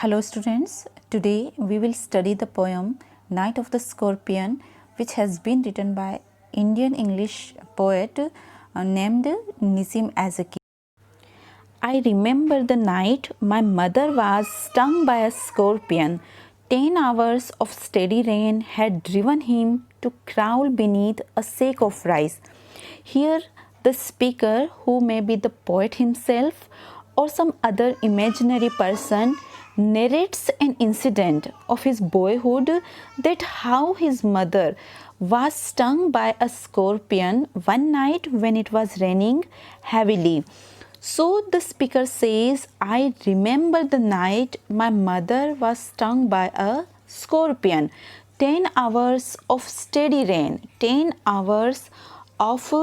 Hello students, today we will study the poem Night of the Scorpion, which has been written by Indian English poet named Nissim Azaki. I remember the night my mother was stung by a scorpion. 10 hours of steady rain had driven him to crawl beneath a sack of rice. Here, the speaker, who may be the poet himself or some other imaginary person, narrates an incident of his boyhood, that how his mother was stung by a scorpion one night when it was raining heavily. So the speaker says, I remember the night my mother was stung by a scorpion. 10 hours of steady rain, 10 hours of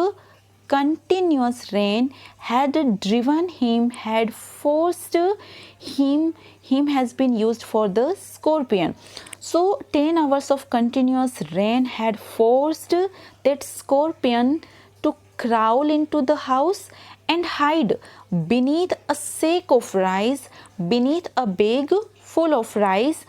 continuous rain had driven him, had forced him has been used for the scorpion. So 10 hours of continuous rain had forced that scorpion to crawl into the house and hide beneath a sack of rice, beneath a bag full of rice,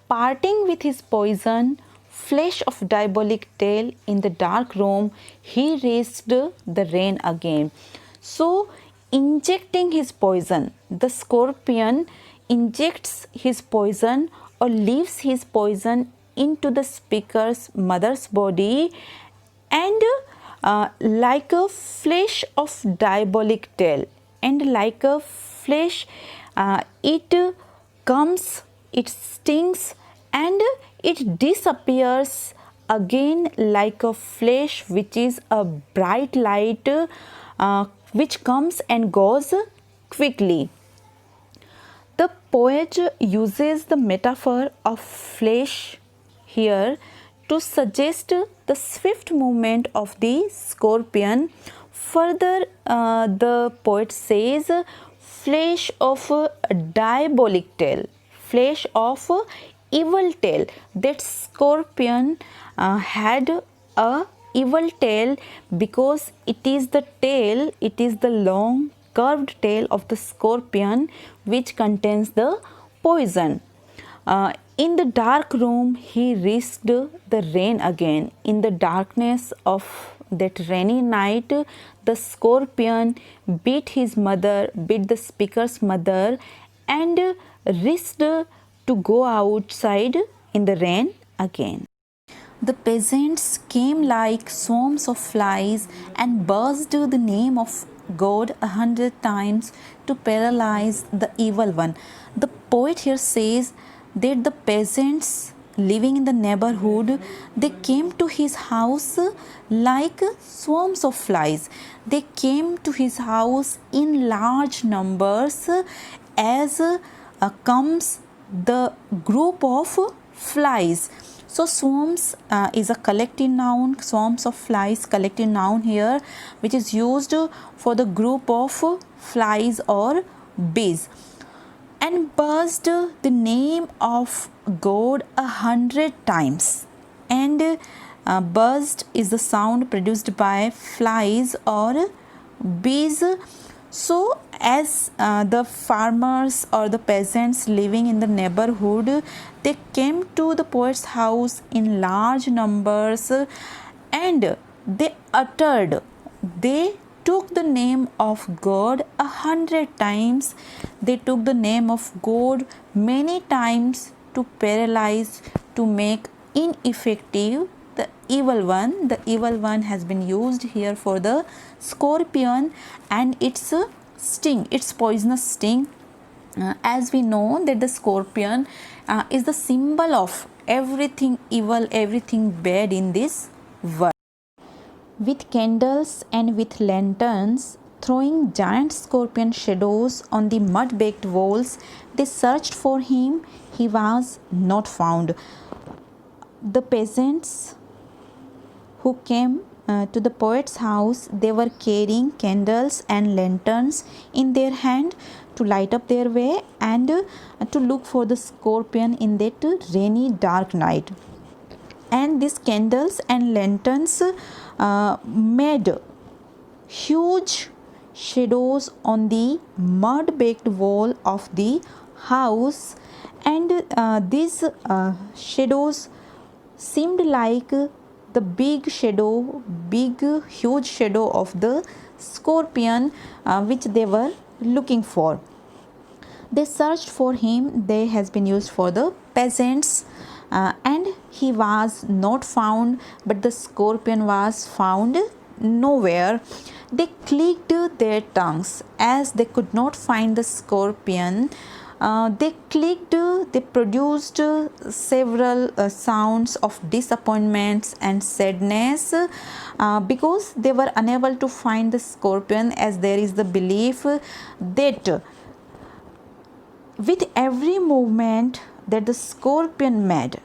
parting with his poison flesh of diabolic tail in the dark room. He raised the rain again. So, injecting his poison, the scorpion injects his poison or leaves his poison into the speaker's mother's body, and like a flesh of diabolic tail, and like a flesh, it comes, it stings, and it disappears again like a flesh, which is a bright light which comes and goes quickly. The poet uses the metaphor of flesh here to suggest the swift movement of the scorpion. Further, the poet says, flesh of a diabolic tail, flesh of evil tail. That scorpion had a evil tail because it is the tail, it is the long curved tail of the scorpion which contains the poison. In the dark room, he risked the rain again. In the darkness of that rainy night, the scorpion beat his mother, beat the speaker's mother, and risked to go outside in the rain again. The peasants came like swarms of flies and buzzed the name of God 100 times to paralyze the evil one. The poet here says that the peasants living in the neighborhood, they came to his house like swarms of flies. They came to his house in large numbers, as comes the group of flies. So swarms is a collective noun, swarms of flies, collective noun here, which is used for the group of flies or bees. And buzzed the name of God 100 times. And buzzed is the sound produced by flies or bees. So, as the farmers or the peasants living in the neighborhood, they came to the poet's house in large numbers, and they uttered, they took the name of God 100 times. They took the name of God many times to paralyze, to make ineffective the evil one. The evil one has been used here for the scorpion and its sting, its poisonous sting. As we know that the scorpion is the symbol of everything evil, everything bad in this world. With candles and with lanterns, throwing giant scorpion shadows on the mud-baked walls, they searched for him. He was not found. The peasants who came to the poet's house, they were carrying candles and lanterns in their hand to light up their way and to look for the scorpion in that rainy dark night. And these candles and lanterns made huge shadows on the mud baked wall of the house, and these shadows seemed like the huge shadow of the scorpion which they were looking for. They searched for him. They has been used for the peasants, and he was not found, but the scorpion was found nowhere. They clicked their tongues as they could not find the scorpion. They produced several sounds of disappointments and sadness because they were unable to find the scorpion, as there is the belief that with every movement that the scorpion made,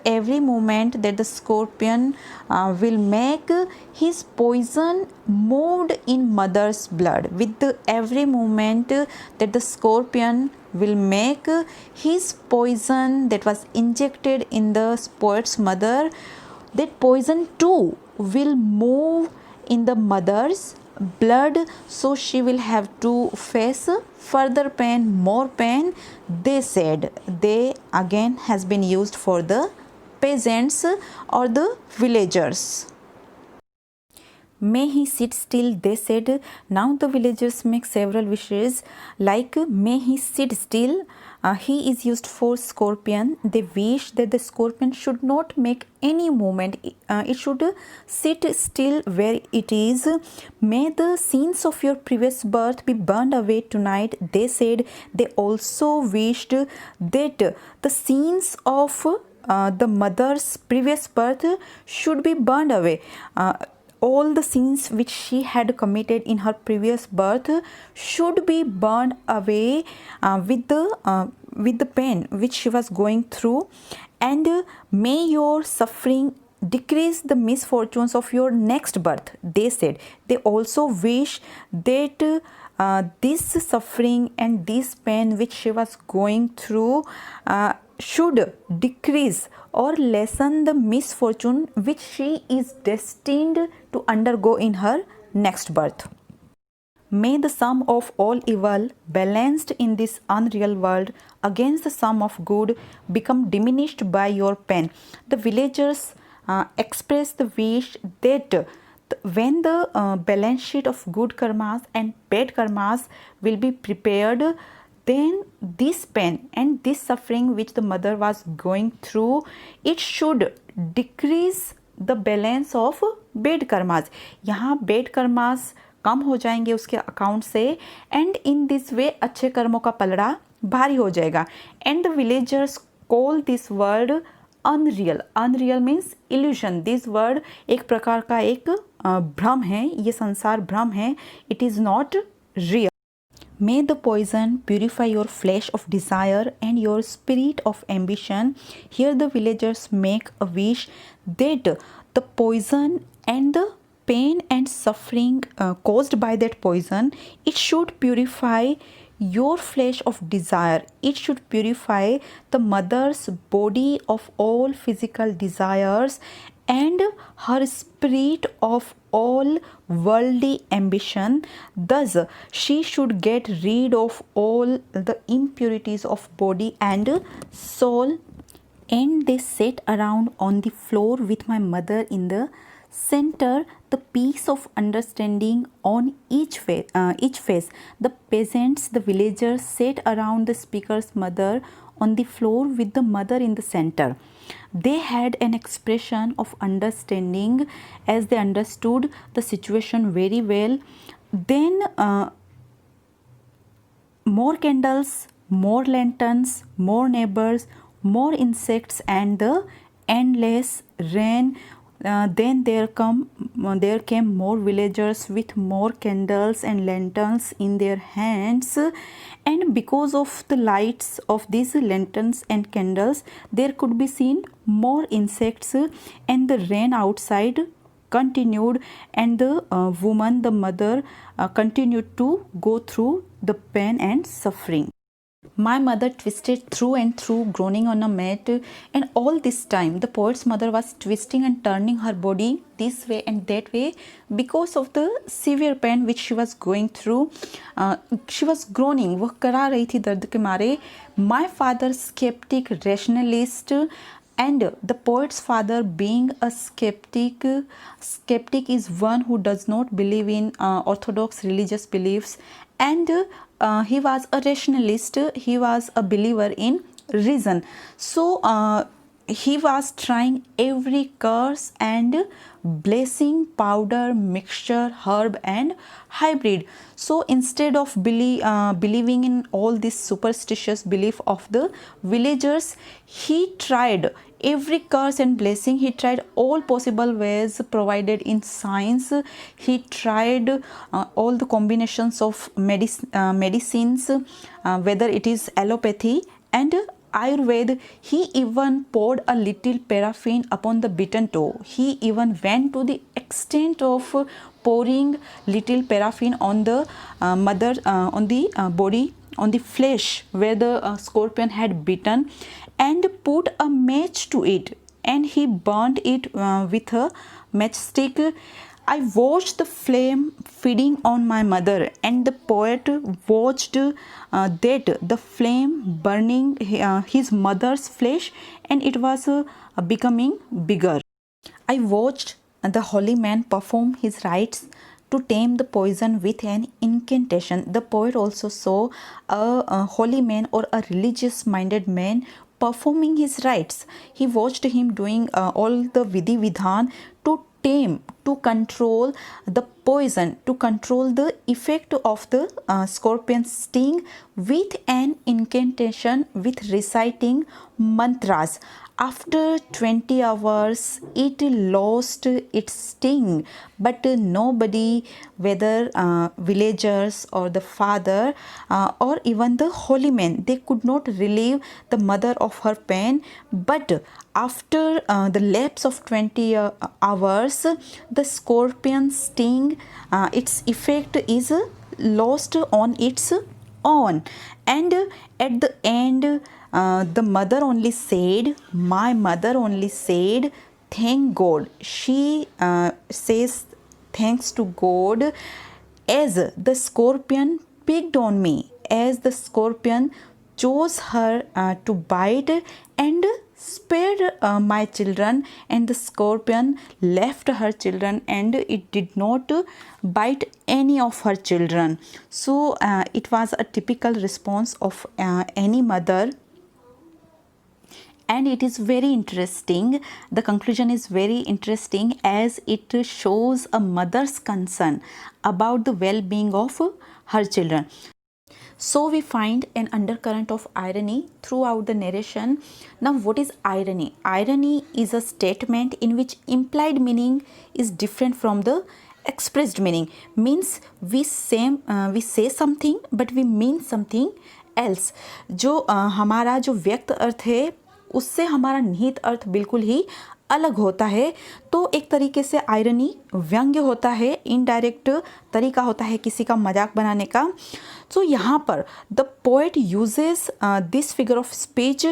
every movement that the scorpion will make, his poison moved in mother's blood. With every movement that the scorpion will make, his poison that was injected in the poet's mother, that poison too will move in the mother's blood, so she will have to face further pain, more pain. They said they again has been used for the peasants or the villagers. May he sit still, they said. Now the villagers make several wishes, like may he sit still. He is used for scorpion. They wish that the scorpion should not make any movement. It should sit still where it is. May the sins of your previous birth be burned away tonight, they said. They also wished that the sins of the mother's previous birth should be burned away. All the sins which she had committed in her previous birth should be burned away with the pain which she was going through, and may your suffering decrease the misfortunes of your next birth, they said. They also wish that this suffering and this pain which she was going through should decrease or lessen the misfortune which she is destined to undergo in her next birth. May the sum of all evil balanced in this unreal world against the sum of good become diminished by your pen. The villagers express the wish that when the balance sheet of good karmas and bad karmas will be prepared, then this pain and this suffering which the mother was going through, it should decrease the balance of bad karmas. यहाँ bad karmas कम हो जाएंगे उसके account से, and in this way अच्छे कर्मों का पलड़ा भारी हो जाएगा. And the villagers call this word unreal. Unreal means evolution. This word एक प्रकार का एक भ्रम है, ये संसार भ्रम है. It is not real. May the poison purify your flesh of desire and your spirit of ambition. Here the villagers make a wish that the poison and the pain and suffering caused by that poison, it should purify your flesh of desire. It should purify the mother's body of all physical desires and her spirit of all worldly ambition. Thus, she should get rid of all the impurities of body and soul. And they sat around on the floor with my mother in the center, the piece of understanding on each face. The peasants, the villagers sat around the speaker's mother on the floor with the mother in the center. They had an expression of understanding as they understood the situation very well. Then more candles, more lanterns, more neighbors, more insects, and the endless rain. Then there came more villagers with more candles and lanterns in their hands, and because of the lights of these lanterns and candles, there could be seen more insects, and the rain outside continued, and the woman, the mother, continued to go through the pain and suffering. My mother twisted through and through, groaning on a mat, and all this time the poet's mother was twisting and turning her body this way and that way because of the severe pain which she was going through. She was groaning, वह करा रही थी दर्द के मारे. My father, skeptic, rationalist, and the poet's father being a skeptic is one who does not believe in orthodox religious beliefs, and he was a rationalist, he was a believer in reason. So he was trying every curse and blessing, powder, mixture, herb and hybrid. So instead of believing in all this superstitious belief of the villagers, he tried every curse and blessing. He tried all possible ways provided in science. He tried all the combinations of medicines, whether it is allopathy and Ayurveda. He even poured a little paraffin upon the bitten toe. He even went to the extent of pouring little paraffin on the body, on the flesh where the scorpion had bitten, and put a match to it, and he burnt it with a matchstick. I watched the flame feeding on my mother, and the poet watched that the flame burning his mother's flesh, and it was becoming bigger. I watched the holy man perform his rites to tame the poison with an incantation. The poet also saw a holy man or a religious minded man performing his rites. He watched him doing all the vidhi vidhan to tame, to control the poison, to control the effect of the scorpion sting with an incantation, with reciting mantras. After 20 hours, it lost its sting, but nobody, whether villagers or the father or even the holy man, they could not relieve the mother of her pain. But after the lapse of 20 hours, the scorpion sting, its effect is lost on its own. And at the end, the mother only said, my mother only said, thank God. She says thanks to God, as the scorpion picked on me, as the scorpion chose her to bite and spared my children, and the scorpion left her children and it did not bite any of her children. So it was a typical response of any mother, and it is very interesting. The conclusion is very interesting as it shows a mother's concern about the well-being of her children. So we find an undercurrent of irony throughout the narration. Now, what is irony? Irony is a statement in which implied meaning is different from the expressed meaning. Means we say something but we mean something else. जो हमारा जो व्यक्त अर्थ है उससे हमारा निहित अर्थ बिल्कुल ही अलग होता है. तो एक तरीके से आयरनी व्यंग्य होता है, इनडायरेक्ट तरीका होता है किसी का मजाक बनाने का. सो यहाँ पर the poet uses this figure of speech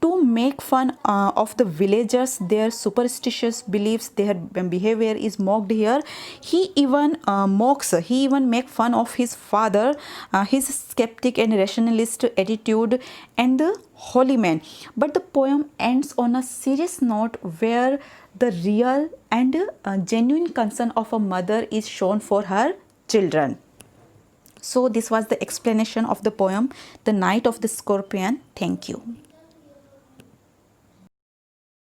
to make fun of the villagers, their superstitious beliefs, their behavior is mocked here. He even he even make fun of his father, his skeptic and rationalist attitude, and the holy man. But the poem ends on a serious note where the real and genuine concern of a mother is shown for her children. So this was the explanation of the poem, The Night of the Scorpion. Thank you.